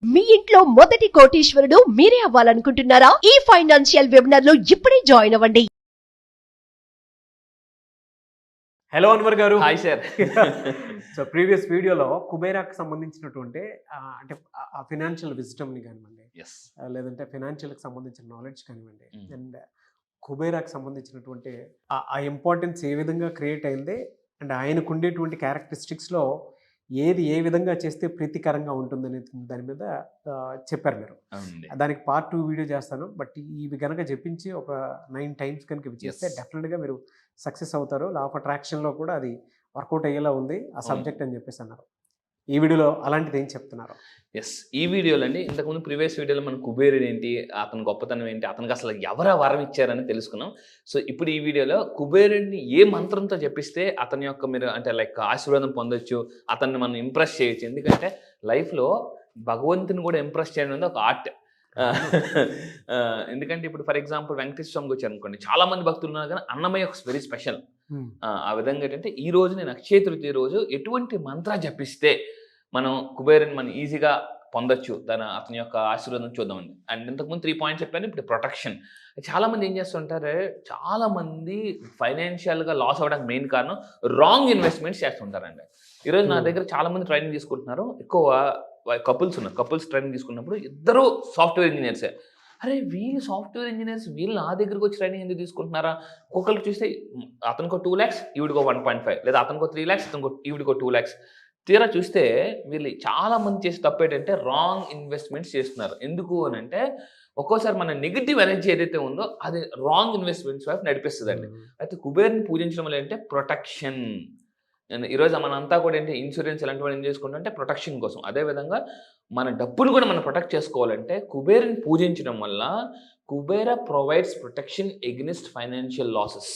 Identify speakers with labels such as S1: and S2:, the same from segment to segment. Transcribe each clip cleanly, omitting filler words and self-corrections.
S1: మీ ఇంట్లో మొదటి కోటీశ్వరుడు మీరే అవ్వాలనుకుంటున్నారా? ఈ ఫైనాన్షియల్ వెబినార్ లో ఇప్పుడే జాయిన్ అవ్వండి.
S2: హలో అన్వర్ గారు.
S3: Hi sir.
S2: సో ప్రీవియస్ వీడియోలో కుబేరాకి సంబంధించినటువంటి అంటే ఆ ఫినాన్షియల్ విజ్డమ్ని కానివ్వండి, లేదంటే ఫినాన్షియల్కి సంబంధించిన నాలెడ్జ్ కానివ్వండి, అండ్ కుబేరాకి సంబంధించినటువంటి ఆ ఇంపార్టెన్స్ ఏ విధంగా క్రియేట్ అయింది, అండ్ ఆయనకు ఉండేటువంటి క్యారెక్టరిస్టిక్స్లో ఏది ఏ విధంగా చేస్తే ప్రీతికరంగా ఉంటుందనే దాని మీద చెప్పారు మీరు. దానికి పార్ట్ 2 వీడియో చేస్తాను. బట్ ఇవి కనుక చెప్పించి ఒక 9 టైమ్స్ కనుక ఇవి చేస్తే డెఫినెట్గా మీరు సక్సెస్ అవుతారు. లా ఆఫ్ అట్రాక్షన్లో కూడా అది వర్కౌట్ అయ్యేలా ఉంది ఆ సబ్జెక్ట్ అని చెప్పేసి అన్నారు. ఈ వీడియోలో అలాంటిది ఏం చెప్తున్నారు?
S3: ఈ వీడియోలో అండి, ఇంతకుముందు ప్రీవియస్ వీడియోలో మనం కుబేరుడు ఏంటి, అతని గొప్పతనం ఏంటి, అతనికి అసలు ఎవరు వరం ఇచ్చారని తెలుసుకున్నాం. సో ఇప్పుడు ఈ వీడియోలో కుబేరుడిని ఏ మంత్రంతో చెప్పిస్తే అతని యొక్క మీరు అంటే లైక్ ఆశీర్వాదం పొందొచ్చు, అతన్ని మనం ఇంప్రెస్ చేయొచ్చు. ఎందుకంటే లైఫ్లో భగవంతుని కూడా ఇంప్రెస్ చేయడం అనేది ఒక ఆర్ట్. ఎందుకంటే ఇప్పుడు ఫర్ ఎగ్జాంపుల్ వెంకటేశ్వర స్వామికి వచ్చారు అనుకోండి, చాలా మంది భక్తులు ఉన్నారు కానీ అన్నమయ్య ఒక వెరీ స్పెషల్. ఆ విధంగా ఏంటంటే ఈ రోజు నేను అక్షయ తృతీయ రోజు ఎటువంటి మంత్ర జపిస్తే మనం కుబేరుని మనం ఈజీగా పొందొచ్చు, అతని యొక్క ఆశీర్వాదం చూద్దామండి. అండ్ ఇంతకుముందు 3 పాయింట్స్ చెప్పాను. ఇప్పుడు ప్రొటెక్షన్. చాలా మంది ఏం చేస్తుంటారు, చాలా మంది ఫైనాన్షియల్గా లాస్ అవ్వడానికి మెయిన్ కారణం రాంగ్ ఇన్వెస్ట్మెంట్స్ చేస్తుంటారండి. ఈరోజు నా దగ్గర చాలా మంది ట్రైనింగ్ తీసుకుంటున్నారు. ఎక్కువ కపుల్స్ ఉన్నారు. కపుల్స్ ట్రైనింగ్ తీసుకున్నప్పుడు ఇద్దరు సాఫ్ట్వేర్ ఇంజనీర్సే. అరే వీళ్ళు సాఫ్ట్వేర్ ఇంజనీర్స్, వీళ్ళు నా దగ్గరకు వచ్చి ట్రైనింగ్ ఎందుకు తీసుకుంటున్నారా? ఒక్కొక్కరికి చూస్తే అతనికో 2 lakhs, ఈవిడికో 1.5, లేదా అతనికో 3 lakhs, ఈవిడికో 2 lakhs. తీరా చూస్తే వీళ్ళు చాలా మంది చేసే తప్పు ఏంటంటే రాంగ్ ఇన్వెస్ట్మెంట్స్ చేస్తున్నారు. ఎందుకు అని అంటే ఒక్కోసారి మన నెగిటివ్ ఎనర్జీ ఏదైతే ఉందో అది రాంగ్ ఇన్వెస్ట్మెంట్స్ వైపు నడిపిస్తుందండి. అయితే కుబేర్ని పూజించడం వల్ల ఏంటంటే ప్రొటెక్షన్. ఈరోజు మనంతా కూడా ఏంటి ఇన్సూరెన్స్ ఇలాంటివి ఏం చేసుకుంటాం అంటే ప్రొటెక్షన్ కోసం. అదేవిధంగా మన డబ్బులు కూడా మనం ప్రొటెక్ట్ చేసుకోవాలంటే కుబేర్ని పూజించడం వల్ల Kubera provides protection against financial losses.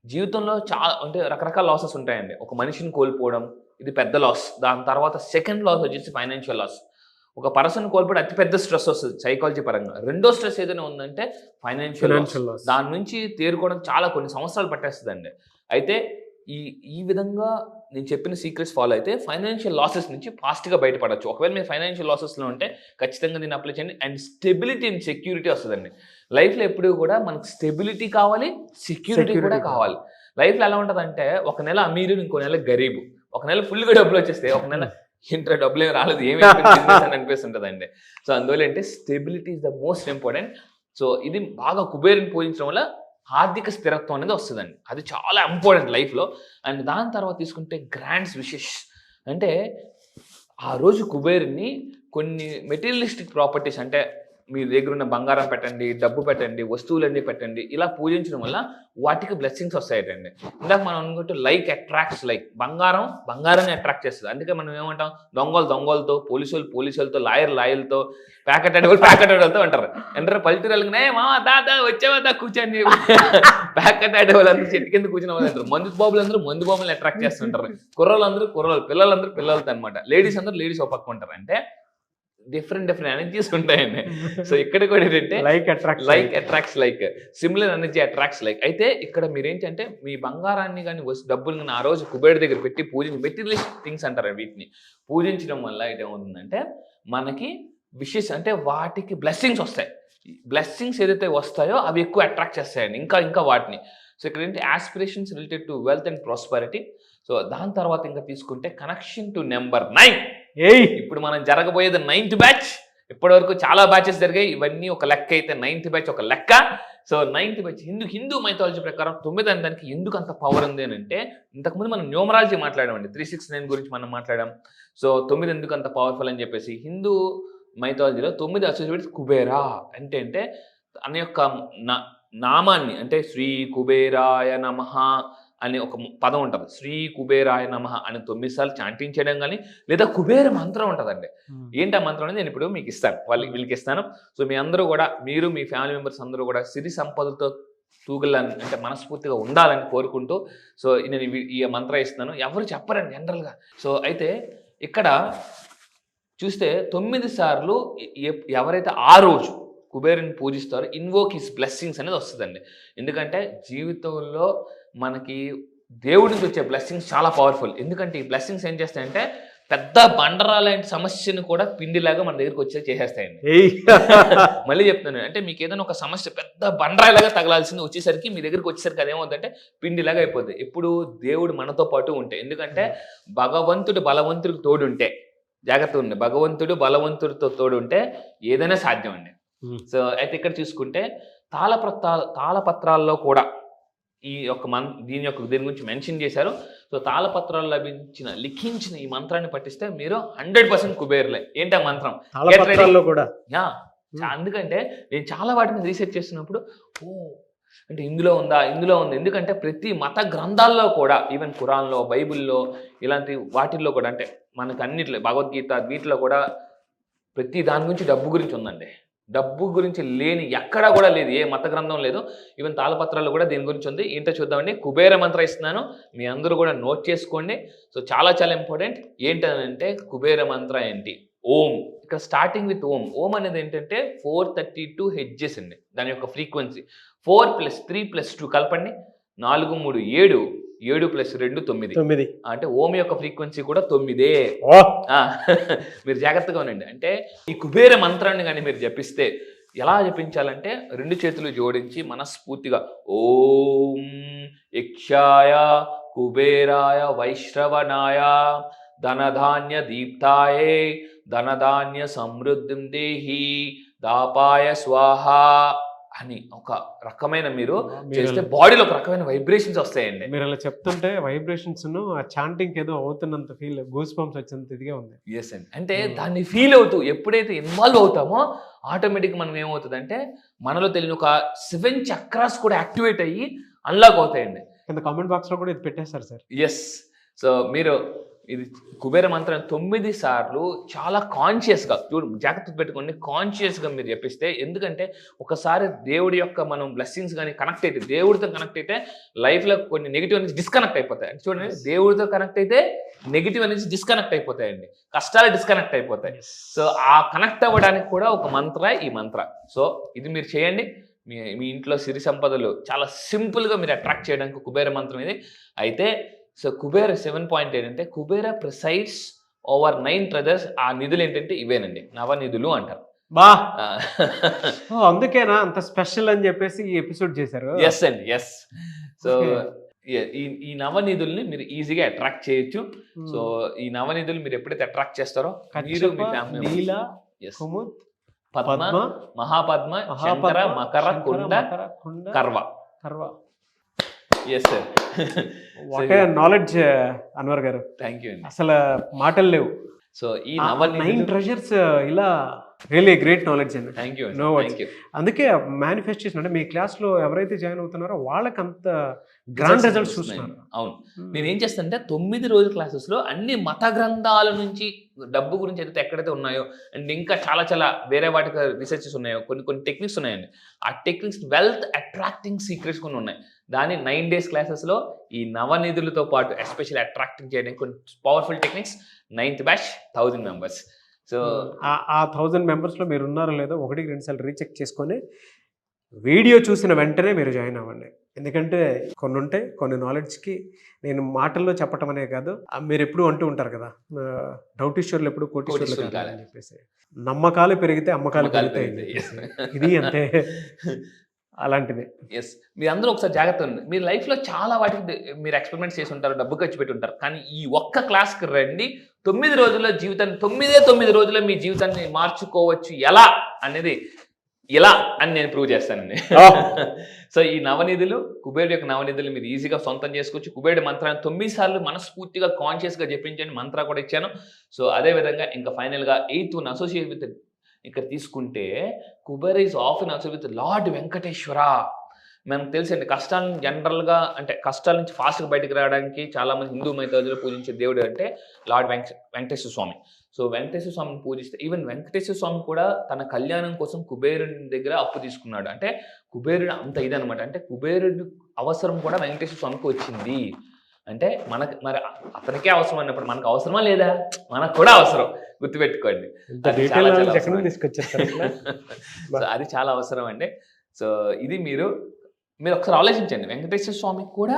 S3: జీవితంలో చాలా అంటే రకరకాల లాసెస్ ఉంటాయండి. ఒక మనిషిని కోల్పోవడం ఇది పెద్ద లాస్. దాని తర్వాత సెకండ్ లాస్ వచ్చేసి ఫైనాన్షియల్ లాస్. ఒక పర్సన్ కోల్పోవడం అతి పెద్ద స్ట్రెస్ వస్తుంది సైకాలజీ పరంగా. రెండో స్ట్రెస్ ఏదైనా ఉందంటే ఫైనాన్షియల్ లాస్. దాని నుంచి తేరుకోవడం చాలా కొన్ని సంవత్సరాలు పట్టేస్తుందండి. అయితే ఈ విధంగా నేను చెప్పిన సీక్రెట్స్ ఫాలో అయితే ఫైనాన్షియల్ లాసెస్ నుంచి ఫాస్ట్గా బయటపడవచ్చు. ఒకవేళ మీరు ఫైనాన్షియల్ లాసెస్లో ఉంటే ఖచ్చితంగా దీన్ని అప్లై చేయండి. అండ్ స్టెబిలిటీ అండ్ సెక్యూరిటీ వస్తుందండి. లైఫ్లో ఎప్పుడూ కూడా మనకు స్టెబిలిటీ కావాలి, సెక్యూరిటీ కూడా కావాలి. లైఫ్లో ఎలా ఉంటుందంటే ఒక నెల అమీరు, ఇంకో నెల గరీబు. ఒక నెల ఫుల్గా డబ్బులు వచ్చేస్తే ఒక నెల ఇంట్లో డబ్బులు ఏమి రాలేదు, ఏమి అని అనిపిస్తుంటుందండి. సో అందువల్ల అంటే stability is the most important. So ఇది బాగా కుబేరుని పూజించడం వల్ల ఆర్థిక స్థిరత్వం అనేది వస్తుందండి. అది చాలా ఇంపార్టెంట్ లైఫ్లో. అండ్ దాని తర్వాత తీసుకుంటే గ్రాండ్స్ విషెస్ అంటే ఆ రోజు కుబేరుని కొన్ని మెటీరియలిస్టిక్ ప్రాపర్టీస్ అంటే మీ దగ్గర ఉన్న బంగారం పెట్టండి, డబ్బు పెట్టండి, వస్తువులన్నీ పెట్టండి, ఇలా పూజించడం వల్ల వాటికి బ్లెస్సింగ్స్ వస్తాయటండి. ఇందాక మనం అనుకుంటే లైక్ అట్రాక్ట్స్ లైక్, బంగారాన్ని అట్రాక్ట్ చేస్తుంది. అందుకే మనం ఏమంటాం, దొంగలతో, పోలీసులతో, లాయర్లతో, ప్యాకెట్ అడవులతో అంటారు. పల్లెటూరులనే మామ దాదా వచ్చేవా కూర్చొని ప్యాకెట్ అడవులందరూ చెట్టు కింద కూర్చున్న వాళ్ళు అంటారు. మందు బాబులను అట్రాక్ట్ చేస్తుంటారు. కుర్రోళ్ళందరూ పిల్లలందరూ పిల్లలతో అనమాట. లేడీస్ అందరూ లేడీస్ ఒక పక్క ఉంటారు. అంటే డిఫరెంట్ ఎనర్జీస్ ఉంటాయండి. సో ఇక్కడ కూడా ఏంటంటే like attracts like, similar energy attracts like. అయితే ఇక్కడ మీరేంటంటే మీ బంగారాన్ని కానీ డబ్బులు కానీ ఆ రోజు కుబేరుడి దగ్గర పెట్టి మెటీరియలిస్టిక్ థింగ్స్ అంటారు. వీటిని పూజించడం వల్ల ఏమవుతుందంటే మనకి విషెస్ అంటే వాటికి బ్లెస్సింగ్స్ వస్తాయి. బ్లెస్సింగ్స్ ఏదైతే వస్తాయో అవి ఎక్కువ అట్రాక్ట్ చేస్తాయండి ఇంకా వాటిని. సో ఇక్కడ ఏంటి aspirations related to wealth and prosperity. So దాని తర్వాత ఇంకా తీసుకుంటే కనెక్షన్ టు నెంబర్ 9. ఇప్పుడు మనం జరగబోయేది 9th బ్యాచ్. ఇప్పటి వరకు చాలా బ్యాచెస్ జరిగాయి. ఇవన్నీ ఒక లెక్క అయితే 9th బ్యాచ్ ఒక లెక్క. So 9th batch Hindu mythology ప్రకారం 9 అనే దానికి ఎందుకు అంత పవర్ ఉంది అని అంటే, ఇంతకుముందు మనం న్యూమరాలజీ మాట్లాడామండి, 369 గురించి మనం మాట్లాడాం. సో 9 ఎందుకు అంత పవర్ఫుల్ అని చెప్పేసి హిందూ మైథాలజీలో 9 అసోసియేటెడ్ కుబేరా అంటే అనే యొక్క నామాన్ని అంటే శ్రీ కుబేరాయ నమః అనే ఒక పదం ఉంటుంది. శ్రీ కుబేరాయ నమః అని 9 సార్లు చాంటింగ్ చేయడం కానీ, లేదా కుబేర మంత్రం ఉంటుందండి. ఏంటి ఆ మంత్రం అనేది నేను ఇప్పుడు మీకు ఇస్తాను, వీళ్ళకి ఇస్తాను. సో మీ అందరూ కూడా, మీరు మీ ఫ్యామిలీ మెంబర్స్ అందరూ కూడా సిరి సంపదలతో తూగలని అంటే మనస్ఫూర్తిగా ఉండాలని కోరుకుంటూ సో నేను ఈ మంత్రం ఇస్తున్నాను. ఎవరు చెప్పరండి జనరల్గా. సో అయితే ఇక్కడ చూస్తే 9 సార్లు ఎవరైతే ఆ రోజు కుబేరుని పూజిస్తారో ఇన్వోక్ హిస్ బ్లెస్సింగ్స్ అనేది వస్తుందండి. ఎందుకంటే జీవితంలో మనకి దేవుడి నుంచి వచ్చే బ్లెస్సింగ్స్ చాలా పవర్ఫుల్. ఎందుకంటే ఈ బ్లెస్సింగ్స్ ఏం చేస్తాయంటే పెద్ద బండరా లాంటి సమస్యను కూడా పిండిలాగా మన దగ్గరికి వచ్చే చేసేస్తాయండి. మళ్ళీ చెప్తున్నాను, అంటే మీకు ఏదైనా ఒక సమస్య పెద్ద బండరాయిలాగా తగలాల్సింది వచ్చేసరికి మీ దగ్గరికి వచ్చేసరికి అదేమవుతుందంటే పిండిలాగా అయిపోతుంది. ఎప్పుడు దేవుడు మనతో పాటు ఉంటే, ఎందుకంటే భగవంతుడు బలవంతుడికి తోడుంటే, జాగ్రత్త ఉంది, భగవంతుడు బలవంతుడితో తోడుంటే ఏదైనా సాధ్యం అండి. సో అయితే ఇక్కడ చూసుకుంటే తాళపత్రాల్లో కూడా ఈ యొక్క దీని గురించి మెన్షన్ చేశారు. సో తాళపత్రాలు లిఖించిన ఈ మంత్రాన్ని పట్టిస్తే మీరు 100% కుబేర్లే. ఏంటి ఆ మంత్రం? అందుకంటే నేను చాలా వాటి మీద రీసెర్చ్ చేస్తున్నప్పుడు అంటే ఇందులో ఉంది. ఎందుకంటే ప్రతి మత గ్రంథాల్లో కూడా, ఈవెన్ ఖురాన్లో, బైబిల్లో, ఇలాంటి వాటిల్లో కూడా, అంటే మనకు అన్నిట్లో, భగవద్గీత, వీటిలో కూడా ప్రతి దాని గురించి డబ్బు గురించి ఉందండి. డబ్బు గురించి లేని ఎక్కడా కూడా లేదు, ఏ మత గ్రంథం లేదు. ఈవెన్ తాళపత్రాల్లో కూడా దీని గురించి ఉంది. ఏంటో చూద్దామండి. కుబేర మంత్రం ఇస్తున్నాను, మీ అందరూ కూడా నోట్ చేసుకోండి. సో చాలా చాలా ఇంపార్టెంట్. ఏంటంటే కుబేర మంత్రం ఏంటి? ఓం. ఇక్కడ స్టార్టింగ్ విత్ ఓం. ఓం అనేది ఏంటంటే 432 హెడ్జెస్ అండి దాని యొక్క ఫ్రీక్వెన్సీ. 4 + 3 + 2 కలపండి, 4 3 7, 7 + 2 9. అంటే ఓం యొక్క ఫ్రీక్వెన్సీ కూడా 9. మీరు జాగ్రత్తగా ఉండండి. అంటే ఈ కుబేర మంత్రాన్ని కానీ మీరు జపిస్తే ఎలా జపించాలంటే 2 చేతులు జోడించి మనస్ఫూర్తిగా ఓం యక్షాయ కుబేరాయ వైశ్రవణాయ ధనధాన్య దీప్తాయే ధనధాన్య సమృద్ధిం దేహి దాపాయ స్వాహ అని ఒక రకమైన మీరు చేస్తే బాడీలో ఒక రకమైన వైబ్రేషన్స్ వస్తాయండి.
S2: మీరు అలా చెప్తుంటే వైబ్రేషన్స్ ఆ చాంటింగ్ ఏదో అవుతున్నంత ఫీల్, గూస్ బంప్స్ వచ్చేంత ఇదిగా ఉంది.
S3: ఎస్ అండి. అంటే దాన్ని ఫీల్ అవుతూ ఎప్పుడైతే ఇన్వాల్వ్ అవుతామో ఆటోమేటిక్ మనం ఏమవుతుంది అంటే మనలో తెలియని ఒక 7 చక్రాస్ కూడా యాక్టివేట్ అయ్యి అన్లాక్ అవుతాయండి.
S2: కింద కామెంట్ బాక్స్ లో కూడా ఇది పెట్టేస్తారు సార్.
S3: ఎస్. సో మీరు ఇది కుబేర మంత్రం 9 సార్లు చాలా కాన్షియస్గా జాగ్రత్త పెట్టుకోండి, కాన్షియస్గా మీరు చెప్పిస్తే. ఎందుకంటే ఒకసారి దేవుడి యొక్క మనం బ్లెస్సింగ్స్ కానీ కనెక్ట్ అయితే, దేవుడితో కనెక్ట్ అయితే లైఫ్లో కొన్ని నెగిటివ్ అనేది డిస్కనెక్ట్ అయిపోతాయి. అంటే చూడండి, దేవుడితో కనెక్ట్ అయితే నెగిటివ్ అనేది డిస్కనెక్ట్ అయిపోతాయండి, కష్టాలు డిస్కనెక్ట్ అయిపోతాయి. సో ఆ కనెక్ట్ అవ్వడానికి కూడా ఒక మంత్ర ఈ మంత్ర. సో ఇది మీరు చేయండి. మీ ఇంట్లో సిరి సంపదలు చాలా సింపుల్గా మీరు అట్రాక్ట్ చేయడానికి కుబేర మంత్రం ఇది. అయితే సో కుబేర 7 పాయింట్ ఏంటంటే కుబేర ప్రిసైడ్స్ ఓవర్ 9 ట్రెజర్స్. ఆ నిధులు ఏంటంటే ఇవేనండి, నవనిధులు అంటారు.
S2: అందుకేనా అంత స్పెషల్ అని చెప్పేసి ఈ ఎపిసోడ్ చేశారు.
S3: ఎస్ అండి, ఎస్. సో ఈ నవనిధుల్ని మీరు ఈజీగా అట్రాక్ట్ చేయొచ్చు. సో ఈ నవనిధులు మీరు ఎప్పుడైతే అట్రాక్ట్ చేస్తారో మీరు మీ family Padma, Mahapadma, Shankara, Makara, Kunda, Kharva. Yes sir.
S2: Okay knowledge Anwar garu,
S3: thank you అండి.
S2: అసలు మాటలు లేవు.
S3: సో ఈ 9
S2: ట్రెజర్స్ ఇలా రియల్లీ గ్రేట్ నాలెడ్జ్ అండి.
S3: Thank you.
S2: No words. అందుకే మేనిఫెస్టేషన్ అంటే మీ క్లాస్ లో ఎవరైతే జాయిన్ అవుతున్నారో వాళ్ళకి అంత గ్రాండ్ రిజల్ట్స్ చూస్తున్నారు.
S3: అవును. నేను ఏం చేస్తానంటే 9 రోజుల క్లాసెస్ లో అన్ని మత గ్రంథాల నుంచి డబ్బు గురించి అయితే ఎక్కడైతే ఉన్నాయో అండ్ ఇంకా చాలా చాలా వేరే వాటికి రీసెర్చెస్ ఉన్నాయో కొన్ని టెక్నిక్స్ ఉన్నాయండి. ఆ టెక్నిక్స్ వెల్త్ అట్రాక్టింగ్ సీక్రెట్స్ కొన్ని ఉన్నాయి. దాని 9 days క్లాసెస్లో ఈ నవనిధులతో పాటు ఎస్పెషల్లీ అట్రాక్టింగ్ చేయడానికి కొన్ని powerful techniques. 9th batch 1000 members. So
S2: ఆ 1000 మెంబర్స్లో మీరు ఉన్నారో లేదో 1-2 సార్లు రీచెక్ చేసుకొని వీడియో చూసిన వెంటనే మీరు జాయిన్ అవ్వండి. ఎందుకంటే కొన్ని ఉంటాయి, కొన్ని నాలెడ్జ్కి నేను మాటల్లో చెప్పటం అనే కాదు, మీరు ఎప్పుడు అంటూ ఉంటారు కదా, డౌటీశ్వర్లు ఎప్పుడు కోటీశ్వర్లు కాదని చెప్పేసి. నమ్మకాలు పెరిగితే అమ్మకాలు పెరుగుతాయి. ఇది అంతే, అలాంటిది.
S3: ఎస్. మీరు అందరూ ఒకసారి జాగ్రత్త ఉంది. మీ లైఫ్లో చాలా వాటికి మీరు ఎక్స్పెరిమెంట్స్ చేసి ఉంటారు, డబ్బు ఖర్చు పెట్టి ఉంటారు. కానీ ఈ ఒక్క క్లాస్కి రండి, 9 రోజుల్లో జీవితాన్ని 9 రోజుల్లో మీ జీవితాన్ని మార్చుకోవచ్చు ఎలా అనేది ఇలా అని నేను ప్రూవ్ చేస్తానండి. సో ఈ నవనిధులు, కుబేరుడు యొక్క నవనిధులు మీరు ఈజీగా సొంతం చేసుకోవచ్చు. కుబేరుడు మంత్రాన్ని 9 సార్లు మనస్ఫూర్తిగా కాన్షియస్గా జపించండి. మంత్ర కూడా ఇచ్చాను. సో అదేవిధంగా ఇంకా ఫైనల్గా 8th one అసోసియేట్ విత్ ఇక్కడ తీసుకుంటే Kubera is often associate with lord Venkateswara. మనకు తెలుసండి, కష్టాలను జనరల్గా అంటే కష్టాల నుంచి ఫాస్ట్గా బయటకు రావడానికి చాలామంది హిందూ మైథాలజీలో పూజించే దేవుడు అంటే లార్డ్ వెంకటేశ్వర స్వామి. సో వెంకటేశ్వర స్వామిని పూజిస్తే ఈవెన్ వెంకటేశ్వర స్వామి కూడా తన కళ్యాణం కోసం కుబేరుని దగ్గర అప్పు తీసుకున్నాడు. అంటే కుబేరుడు అంత ఇదనమాట. అంటే కుబేరుడు అవసరం కూడా వెంకటేశ్వర స్వామికి వచ్చింది. అంటే మరి అతనికే అవసరం అన్నప్పుడు మనకు అవసరమా లేదా? మనకు కూడా అవసరం, గుర్తుపెట్టుకోండి. అది చాలా అవసరం అండి. సో ఇది మీరు ఒకసారి ఆలోచించండి. వెంకటేశ్వర స్వామికి కూడా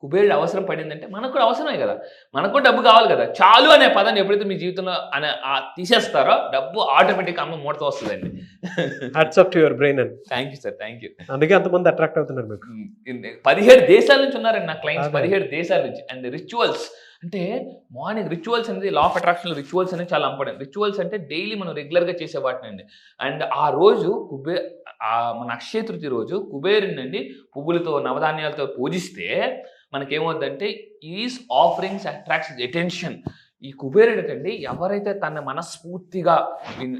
S3: కుబేరుడు అవసరం పడిందంటే మనకు కూడా అవసరమే కదా, మనకు కూడా డబ్బు కావాలి కదా. చాలు అనే పదాన్ని ఎప్పుడైతే మీ జీవితంలో తీసేస్తారో డబ్బు ఆటోమేటిక్గా అమ్మ మూడతో వస్తుందండి.
S2: Hats off to your brain అండి.
S3: Thank you sir, thank you.
S2: అందుకే అంతమంది అట్రాక్ట్ అవుతున్నారు మీకు.
S3: 17 దేశాల నుంచి ఉన్నారండి నా క్లయింట్స్, 17 దేశాల నుంచి. అండ్ రిచువల్స్ అంటే మార్నింగ్ రిచువల్స్ అనేది లా ఆఫ్ అట్రాక్షన్ రిచువల్స్ అనేది చాలా ఇంపార్టెంట్. రిచువల్స్ అంటే డైలీ మనం రెగ్యులర్గా చేసే వాటిని అండి. అండ్ ఆ రోజు మన అక్షయ తృతీయ రోజు కుబేరుని అండి పువ్వులతో నవధాన్యాలతో పూజిస్తే మనకేమవుతుందంటే ఈజ్ ఆఫరింగ్స్ అట్రాక్ట్స్ అటెన్షన్. ఈ కుబేరుడు అండి ఎవరైతే తన మనస్ఫూర్తిగా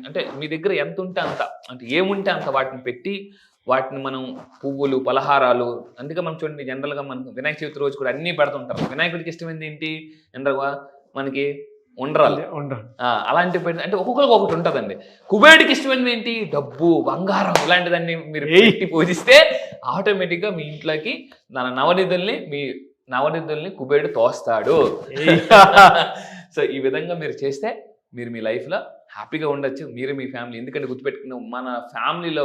S3: అంటే మీ దగ్గర ఎంత ఉంటే అంత, అంటే ఏముంటే అంత వాటిని పెట్టి వాటిని మనం పువ్వులు పలహారాలు, అందుకే మనం చూడండి జనరల్గా మనకు వినాయక చవితి రోజు కూడా అన్నీ పెడుతుంటారు. వినాయకుడికి ఇష్టమైంది ఏంటి జనరల్గా మనకి ఉండ్రాలు, అలాంటి పెట్టి అంటే ఒక్కొక్కరికి ఒకటి ఉంటుందండి. కుబేరుడికి ఇష్టమైనది ఏంటి, డబ్బు బంగారం ఇలాంటిదాన్ని మీరు పెట్టి పూజిస్తే ఆటోమేటిక్గా మీ ఇంట్లోకి నవనిధుల్ని కుబేరుడు తోస్తాడు. సో ఈ విధంగా మీరు చేస్తే మీరు మీ లైఫ్లో హ్యాపీగా ఉండొచ్చు, మీరు మీ ఫ్యామిలీ. ఎందుకంటే గుర్తుపెట్టుకున్న మన ఫ్యామిలీలో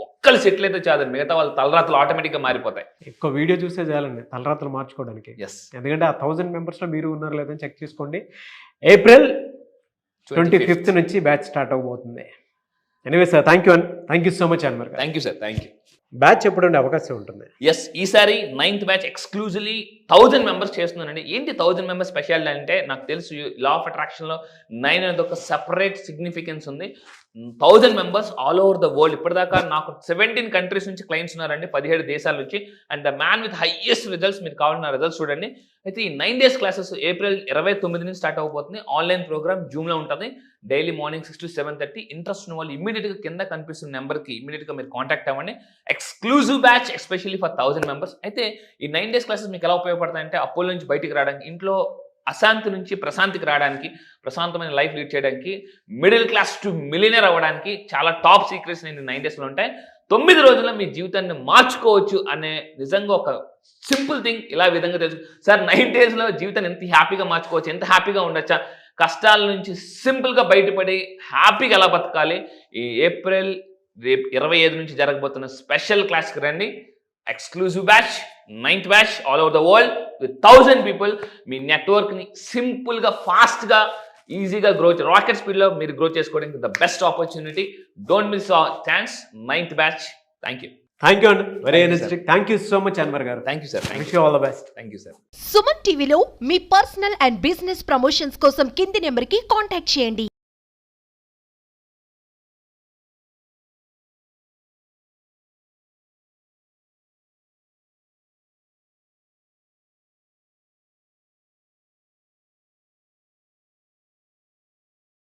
S3: ఒక్కరు సెటిల్ అయితే చాలు, మిగతా వాళ్ళ తలరాత్రులు ఆటోమేటిక్గా మారిపోతాయి.
S2: ఎక్కువ వీడియో చూసే చాలండి తలరాత్రులు మార్చుకోవడానికి.
S3: ఎస్,
S2: ఎందుకంటే ఆ 1000 మెంబర్స్లో మీరు ఉన్నారు లేదని చెక్ చేసుకోండి. April 25th నుంచి బ్యాచ్ స్టార్ట్ అవబోతుంది. Anyway sir, thank you so much Anwar garu.
S3: Thank you sir, thank you.
S2: Batch ఎప్పుడు ఉండే అవకాశం ఉంటుంది?
S3: ఎస్, ఈసారి 9th బ్యాచ్ ఎక్స్క్లూజివ్లీ 1000 మెంబర్స్ చేస్తున్నానండి. ఏంటి 1000 మెంబర్స్ స్పెషాలిటీ అంటే, నాకు తెలుసు లా ఆఫ్ అట్రాక్షన్లో 9 అనేది ఒక సెపరేట్ సిగ్నిఫికెన్స్ ఉంది. 1000 members all over the world. ఇప్పటిదాకా నాకు 17 కంట్రీస్ నుంచి క్లయింట్స్ ఉన్నారండి, 17 దేశాల నుంచి. And the man with highest results, మీరు కావాలన్న రిజల్ట్స్ చూడండి. అయితే ఈ 9 days క్లాసెస్ April 29 నుంచి స్టార్ట్ అవబోతుంది. ఆన్లైన్ ప్రోగ్రామ్ జూమ్లో ఉంటుంది. Daily morning 6 to 7:30. ఇంట్రెస్ట్ ఉన్న వాళ్ళు ఇమీడియట్గా కింద కనిపిస్తున్న నెంబర్కి ఇమీడియట్గా మీరు కాంటాక్ట్ అవ్వండి. Exclusive batch especially for 1000 members. అయితే ఈ 9 days క్లాసెస్ మీకు ఎలా ఉపయోగపడతాయంటే, అప్పుల నుంచి బయటికి రావడానికి, ఇంట్లో అశాంతి నుంచి ప్రశాంతికి రావడానికి, ప్రశాంతమైన లైఫ్ లీడ్ చేయడానికి, మిడిల్ క్లాస్ టు మిలియనర్ అవ్వడానికి చాలా టాప్ సీక్రెట్స్ నేను 9 daysలో ఉంటాయి. 9 రోజుల్లో మీ జీవితాన్ని మార్చుకోవచ్చు అనే నిజంగా ఒక సింపుల్ థింగ్ ఇలా విధంగా తెలుసు. సార్ 9 daysలో జీవితాన్ని ఎంత హ్యాపీగా మార్చుకోవచ్చు, ఎంత హ్యాపీగా ఉండొచ్చా, కష్టాల నుంచి సింపుల్గా బయటపడి హ్యాపీగా ఎలా బతకాలి, ఈ April 25 నుంచి జరగబోతున్న స్పెషల్ క్లాస్కి రండి. Exclusive batch 9th batch all over the world with 1000 people. మీ నెట్వర్క్ని సింపుల్గా ఫాస్ట్గా ఈజీగా రాకెట్ స్పీడ్లో మీరు గ్రో చేసుకోవడానికి the best opportunity. Don't miss chance. 9th batch. Thank you
S2: అండి, very energetic. Thank you so much Anwar garu.
S3: Thank you sir,
S2: wish you all the best.
S3: Thank you sir.
S1: Suman టీవీలో మీ పర్సనల్ అండ్ బిజినెస్ ప్రమోషన్స్ కోసం కింది నెంబర్కి contact చేయండి.